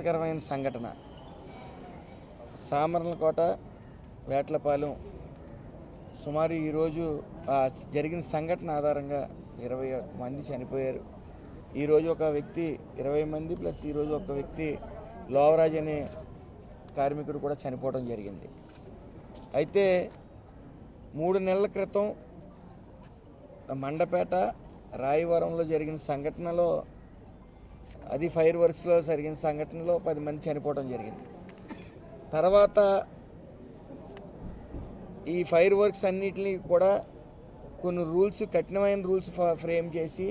విషాదకరమైన సంఘటన. సామర్లకోట, వేట్లపాలెం సుమారు ఈరోజు జరిగిన సంఘటన ఆధారంగా 21 మంది చనిపోయారు. ఈరోజు ఒక వ్యక్తి 20 మంది ప్లస్ ఈరోజు ఒక వ్యక్తి లోవరాజ్ అనే కార్మికుడు కూడా చనిపోవడం జరిగింది. అయితే 3 నెలల క్రితం మండపేట, రాయవరంలో జరిగిన సంఘటనలో, అది ఫైర్ వర్క్స్లో జరిగిన సంఘటనలో 10 మంది చనిపోవడం జరిగింది. తర్వాత ఈ ఫైర్ వర్క్స్ అన్నిటిని కూడా కొన్ని రూల్స్, కఠినమైన రూల్స్ ఫ్రేమ్ చేసి,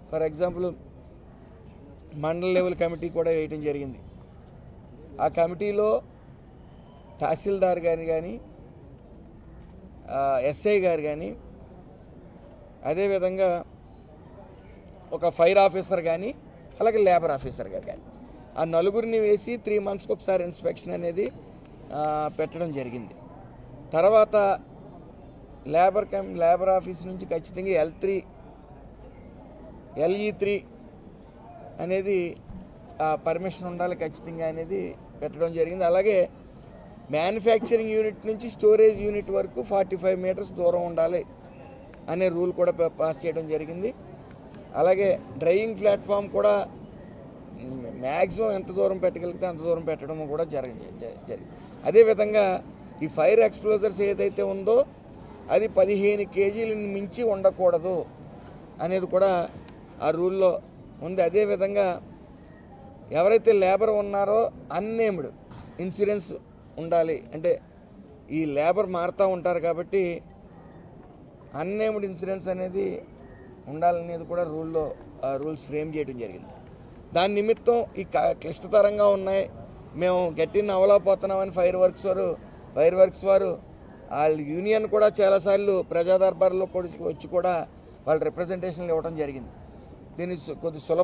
ఫర్ ఎగ్జాంపుల్ మండల లెవెల్ కమిటీ కూడా వేయటం జరిగింది. ఆ కమిటీలో తహసీల్దార్ గారు కానీ, ఎస్ఐ గారు కానీ, అదేవిధంగా ఒక ఫైర్ ఆఫీసర్ కానీ, అలాగే లేబర్ ఆఫీసర్ గారు కానీ, ఆ నలుగురిని వేసి 3 మంత్స్కి ఒకసారి ఇన్స్పెక్షన్ అనేది పెట్టడం జరిగింది. తర్వాత లేబర్ ఆఫీస్ నుంచి ఖచ్చితంగా LE3 అనేది పర్మిషన్ ఉండాలి ఖచ్చితంగా అనేది పెట్టడం జరిగింది. అలాగే మ్యానుఫ్యాక్చరింగ్ యూనిట్ నుంచి స్టోరేజ్ యూనిట్ వరకు 45 మీటర్స్ దూరం ఉండాలి అనే రూల్ కూడా పాస్ చేయడం జరిగింది. అలాగే డ్రైవింగ్ ప్లాట్ఫామ్ కూడా మ్యాక్సిమం ఎంత దూరం పెట్టగలిగితే అంత దూరం పెట్టడం కూడా జరిగింది. అదేవిధంగా ఈ ఫైర్ ఎక్స్ప్లోజర్స్ ఏదైతే ఉందో అది 15 కేజీలను మించి ఉండకూడదు అనేది కూడా ఆ రూల్లో ఉంది. అదేవిధంగా ఎవరైతే లేబర్ ఉన్నారో అన్నేమ్డ్ ఇన్సూరెన్స్ ఉండాలి. అంటే ఈ లేబర్ మారుతూ ఉంటారు కాబట్టి అన్నేమ్డ్ ఇన్సూరెన్స్ అనేది ఉండాలనేది కూడా రూల్స్ ఫ్రేమ్ చేయడం జరిగింది. దాని నిమిత్తం ఈ క్లిష్టతరంగా ఉన్నాయి, మేము గట్టిని అవలేకపోతున్నామని ఫైర్ వర్క్స్ వారు వాళ్ళ యూనియన్ కూడా చాలాసార్లు ప్రజా దర్బార్లో వచ్చి కూడా వాళ్ళ రిప్రజెంటేషన్లు ఇవ్వడం జరిగింది. దీన్ని కొద్ది సులభ